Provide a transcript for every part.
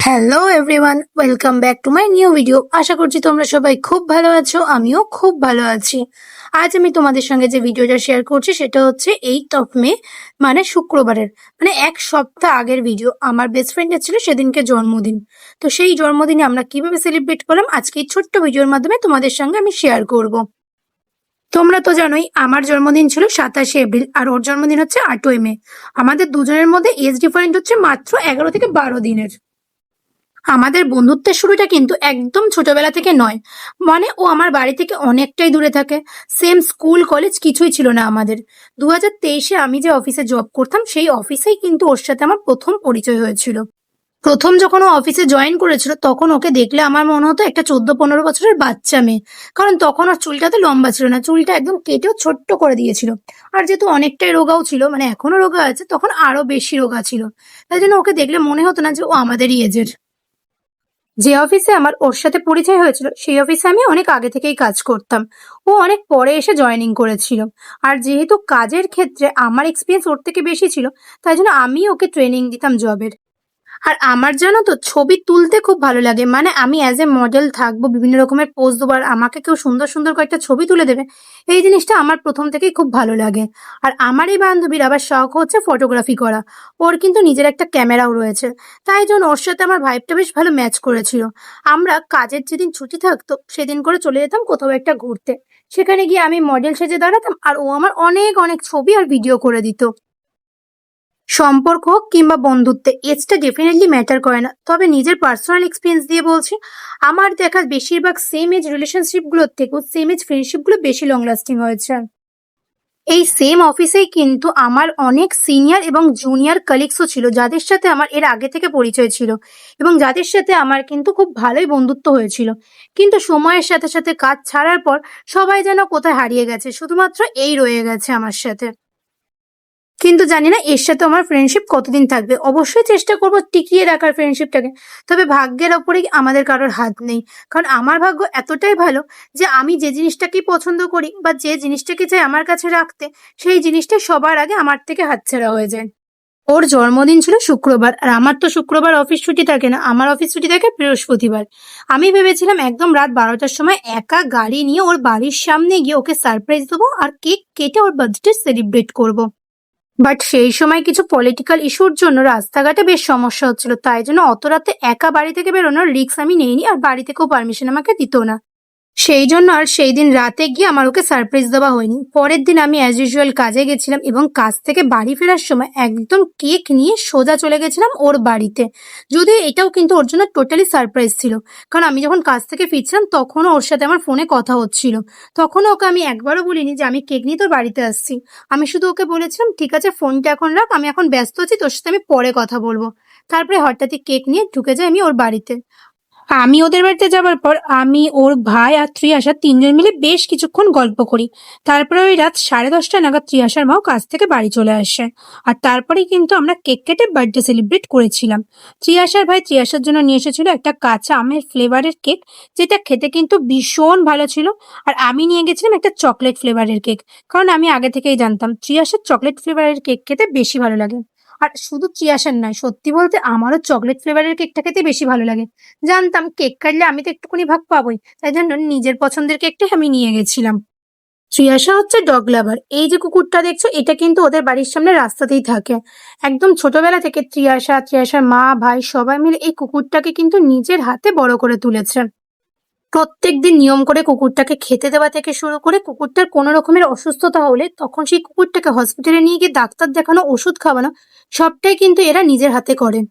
Hello everyone, welcome back to my new video. আশা করছি তোমরা সবাই খুব ভালো আছো, আমিও খুব ভালো আছি। আজ আমি তোমাদের সঙ্গে যে ভিডিওটা শেয়ার করছি সেটা হচ্ছে 8 অফ মে, মানে শুক্রবারের, মানে এক সপ্তাহ আগের ভিডিও। আমার বেস্ট ফ্রেন্ডের ছিল সেদিনকে জন্মদিন। তো সেই জন্মদিনে আমরা কিভাবে সেলিব্রেট করলাম আজকে এই ছোট্ট ভিডিওর মাধ্যমে তোমাদের সঙ্গে আমি শেয়ার করব। তোমরা তো জানোই আমার জন্মদিন ছিল 27শে এপ্রিল আর ওর জন্মদিন হচ্ছে 8ই মে। আমাদের দুজনের মধ্যে এজ ডিফারেন্ট হচ্ছে মাত্র 11 থেকে 12 দিনের। আমাদের বন্ধুত্বের শুরুটা কিন্তু একদম ছোটবেলা থেকে নয়, মানে ও আমার বাড়ি থেকে অনেকটাই দূরে থাকে। সেম স্কুল কলেজ কিছুই ছিল না আমাদের। 2023-এ আমি যে অফিসে জব করতাম সেই অফিসেই কিন্তু ওর সাথে আমার প্রথম পরিচয় হয়েছিল। প্রথম যখন ও অফিসে জয়েন করেছিল তখন ওকে দেখলে আমার মনে হতো একটা 14-15 বছরের বাচ্চা মেয়ে, কারণ তখন ওর চুলটা তো লম্বা ছিল না, চুলটা একদম কেটেও ছোট্ট করে দিয়েছিল। আর যেহেতু অনেকটাই রোগাও ছিল, মানে এখনো রোগা আছে, তখন আরো বেশি রোগা ছিল। তাই জন্য ওকে দেখলে মনে হতো না যে ও আমাদেরই এজের। যে অফিসে আমার ওর সাথে পরিচয় হয়েছিল সেই অফিসে আমি অনেক আগে থেকেই কাজ করতাম। ও অনেক পরে এসে জয়েনিং করেছিল। আর যেহেতু কাজের ক্ষেত্রে আমার এক্সপিরিয়েন্স ওর থেকে বেশি ছিল, তাই জন্য আমি ওকে ট্রেনিং দিতাম জবের। আর আমার জানো তো ছবি তুলতে খুব ভালো লাগে, মানে আমি অ্যাজ এ মডেল থাকবো, বিভিন্ন রকমের পোজ দেবো আর আমাকে কেউ সুন্দর সুন্দর কয়েকটা ছবি তুলে দেবে, এই জিনিসটা আমার প্রথম থেকেই খুব ভালো লাগে। আর আমার এই বান্ধবীর আবার শখ হচ্ছে ফটোগ্রাফি করা। ওর কিন্তু নিজের একটা ক্যামেরাও রয়েছে, তাই জন্য ওর সাথে আমার ভাইবটা বেশ ভালো ম্যাচ করেছিল। আমরা কাজের যেদিন ছুটি থাকতো সেদিন করে চলে যেতাম কোথাও একটা ঘুরতে। সেখানে গিয়ে আমি মডেল সেজে দাঁড়াতাম আর ও আমার অনেক অনেক ছবি আর ভিডিও করে দিত। সম্পর্ক হোক কিংবা বন্ধুত্বে এজটা ডেফিনেটলি ম্যাটার করে না, তবে নিজের পার্সোনাল এক্সপিরিয়েন্স দিয়ে বলছি, আমার দেখা বেশিরভাগ সেম এজ রিলেশনশিপগুলোর থেকেও সেম এজ ফ্রেন্ডশিপগুলো বেশি লং লাস্টিং হয়েছে। এই সেম অফিসেই কিন্তু আমার অনেক সিনিয়র এবং জুনিয়র কলিগসও ছিল যাদের সাথে আমার এর আগে থেকে পরিচয় ছিল এবং যাদের সাথে আমার কিন্তু খুব ভালোই বন্ধুত্ব হয়েছিল। কিন্তু সময়ের সাথে সাথে কাজ ছাড়ার পর সবাই যেন কোথায় হারিয়ে গেছে, শুধুমাত্র এই রয়ে গেছে আমার সাথে। কিন্তু জানি না এর সাথে আমার ফ্রেন্ডশিপ কতদিন থাকবে। অবশ্যই চেষ্টা করব টিকিয়ে রাখার ফ্রেন্ডশিপটাকে, তবে ভাগ্যের ওপরেই আমাদের কারোর হাত নেই। কারণ আমার ভাগ্য এতটাই ভালো যে আমি যে জিনিসটাকেই পছন্দ করি বা যে জিনিসটাকে চাই আমার কাছে রাখতে, সেই জিনিসটা সবার আগে আমার থেকে হাতছাড়া হয়ে যায়। ওর জন্মদিন ছিল শুক্রবার আর আমার তো শুক্রবার অফিস ছুটি থাকে না, আমার অফিস ছুটি থাকে বৃহস্পতিবার। আমি ভেবেছিলাম একদম রাত 12টার সময় একা গাড়ি নিয়ে ওর বাড়ির সামনে গিয়ে ওকে সারপ্রাইজ দেবো আর কেক কেটে ওর বার্থডে সেলিব্রেট করব। বাট সেই সময় কিছু পলিটিক্যাল ইস্যুর জন্য রাস্তাঘাটে বেশ সমস্যা হচ্ছিল, তাই জন্য অত রাতে একা বাড়ি থেকে বেরোনোর রিস্ক আমি নেইনি আর বাড়ি থেকেও পারমিশন আমাকে দিত না। সেই জন্য আর সেই দিন রাতে গিয়ে আমার ওকে সারপ্রাইজ দেওয়া হয়নি। পরের দিন আমি অ্যাজ ইউজুয়াল কাজে গেছিলাম এবং কাজ থেকে বাড়ি ফেরার সময় একদম কেক নিয়ে সোজা চলে গেছিলাম ওর বাড়িতে। যদিও এটাও কিন্তু ওর জন্য টোটালি সারপ্রাইজ ছিল, কারণ আমি যখন কাজ থেকে ফিরছিলাম তখনও ওর সাথে আমার ফোনে কথা হচ্ছিল। তখনও ওকে আমি একবারও বলিনি যে আমি কেক নিয়ে তোর বাড়িতে আসছি। আমি শুধু ওকে বলেছিলাম ঠিক আছে ফোনটা এখন রাখ, আমি এখন ব্যস্ত আছি, তোর সাথে আমি পরে কথা বলবো। তারপরে হঠাৎই কেক নিয়ে ঢুকে যাই আমি ওর বাড়িতে। আমি ওদের বাড়িতে যাবার পর আমি, ওর ভাই আর ত্রিয়াশা তিনজন মিলে বেশ কিছুক্ষণ গল্প করি। তারপরে ওই রাত 10:30 নাগাদ ত্রিয়াশার মাও কাজ থেকে বাড়ি চলে আসে। আর তারপরেই কিন্তু আমরা কেক কেটে বার্থডে সেলিব্রেট করেছিলাম। ত্রিয়াশার ভাই ত্রিয়াশার জন্য নিয়ে এসেছিল একটা কাঁচা আমের ফ্লেভারের কেক, যেটা খেতে কিন্তু ভীষণ ভালো ছিল। আর আমি নিয়ে গেছিলাম একটা চকলেট ফ্লেভারের কেক, কারণ আমি আগে থেকেই জানতাম ত্রিয়াশার চকলেট ফ্লেভারের কেক খেতে বেশি ভালো লাগে। আর শুধু ত্রিয়াশার নয়, সত্যি বলতে আমারও চকলেট ফ্লেভারের কেকটা খেতে বেশি ভালো লাগে। জানতাম কেক কাটলে আমি তো একটুখানি ভাগ পাবোই, তাই জন্য নিজের পছন্দের কেকটাই আমি নিয়ে গেছিলাম। ত্রিয়াশা হচ্ছে ডগ লাভার। এই যে কুকুরটা দেখছো এটা কিন্তু ওদের বাড়ির সামনে রাস্তাতেই থাকে। একদম ছোটবেলা থেকে ত্রিয়াশা, ত্রিয়াশার মা, ভাই সবাই মিলে এই কুকুরটাকে কিন্তু নিজের হাতে বড় করে তুলেছে। প্রত্যেকদিন নিয়ম করে কুকুরটাকে খেতে দেওয়া থেকে শুরু করে কুকুরটার কোনো রকমের অসুস্থতা হলে তখন সেই কুকুরটাকে হসপিটালে নিয়ে গিয়ে ডাক্তার দেখানো, ওষুধ খাওয়ানো, সবটাই কিন্তু এরা নিজের হাতে করেন।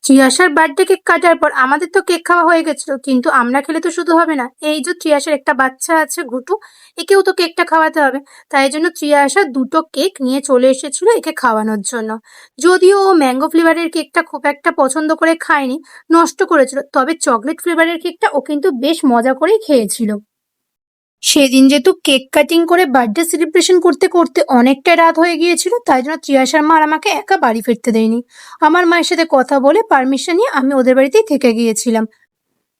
ত্রিয়াশার বার্থডে কেক কাটার পর আমাদের তো কেক খাওয়া হয়ে গেছিল, কিন্তু আমরা খেলে তো শুধু হবে না, এই যে ত্রিয়াশার একটা বাচ্চা আছে ঘুটু, একেও তো কেকটা খাওয়াতে হবে। তাই জন্য ত্রিয়াশা দুটো কেক নিয়ে চলে এসেছিল একে খাওয়ানোর জন্য। যদিও ও ম্যাঙ্গো ফ্লেভারের কেকটা খুব একটা পছন্দ করে খায়নি, নষ্ট করেছিল, তবে চকলেট ফ্লেভারের কেকটা ও কিন্তু বেশ মজা করেই খেয়েছিল। সেদিন যেহেতু কেক কাটিং করে বার্থডে সেলিব্রেশন করতে করতে অনেকটা রাত হয়ে গিয়েছিল, তাই জন্য ত্রিয়াশার মা আর আমাকে একা বাড়ি ফিরতে দেয়নি। আমার মায়ের সাথে কথা বলে পারমিশন নিয়ে আমি ওদের বাড়িতেই থেকে গিয়েছিলাম।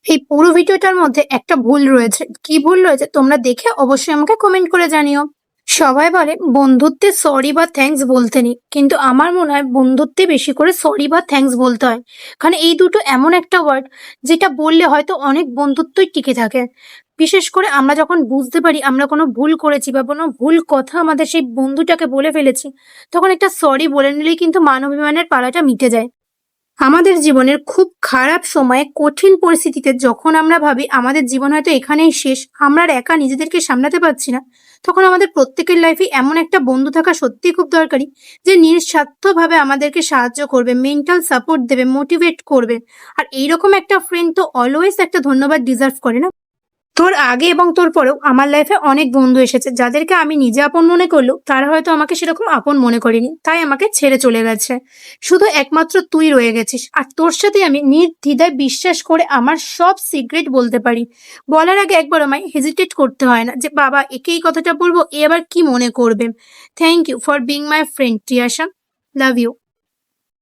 এই পুরো ভিডিওটার মধ্যে একটা ভুল রয়েছে, কি ভুল রয়েছে তোমরা দেখে অবশ্যই আমাকে কমেন্ট করে জানিও। সবাই বলে বন্ধুত্বে সরি বা থ্যাঙ্কস বলতে নেই, কিন্তু আমার মনে হয় বন্ধুত্বে বেশি করে সরি বা থ্যাঙ্কস বলতে হয়। কারণ এই দুটো এমন একটা ওয়ার্ড যেটা বললে হয়তো অনেক বন্ধুত্বই টিকে থাকে। বিশেষ করে আমরা যখন বুঝতে পারি আমরা কোনো ভুল করেছি বা কোনো ভুল কথা আমাদের সেই বন্ধুটাকে বলে ফেলেছি, তখন একটা সরি বলে নিলেই কিন্তু মানবাভিমানের পালাটা মিটে যায়। আমাদের জীবনের খুব খারাপ সময়ে, কঠিন পরিস্থিতিতে যখন আমরা ভাবি আমাদের জীবন হয়তো এখানেই শেষ, আমরা আর একা নিজেদেরকে সামলাতে পারছি না, তখন আমাদের প্রত্যেকের লাইফে এমন একটা বন্ধু থাকা সত্যিই খুব দরকারি, যে নিঃস্বার্থভাবে আমাদেরকে সাহায্য করবে, মেন্টাল সাপোর্ট দেবে, মোটিভেট করবে। আর এইরকম একটা ফ্রেন্ড তো অলওয়েজ একটা ধন্যবাদ ডিজার্ভ করে, না? তোর আগে এবং তোর পরেও আমার লাইফে অনেক বন্ধু এসেছে, যাদেরকে আমি নিজে আপন মনে করলেও তারা হয়তো আমাকে সেরকম আপন মনে করেনি, তাই আমাকে ছেড়ে চলে গেছে। শুধু একমাত্র তুই রয়ে গেছিস, আর তোর সাথে আমি নির্দ্বিধায় বিশ্বাস করে আমার সব সিক্রেট বলতে পারি। বলার আগে একবার আমায় হেজিটেট করতে হয় না যে বাবা একে এই কথাটা বলবো, এ আবার কি মনে করবে। Thank you for being my friend Tiasha. Love you.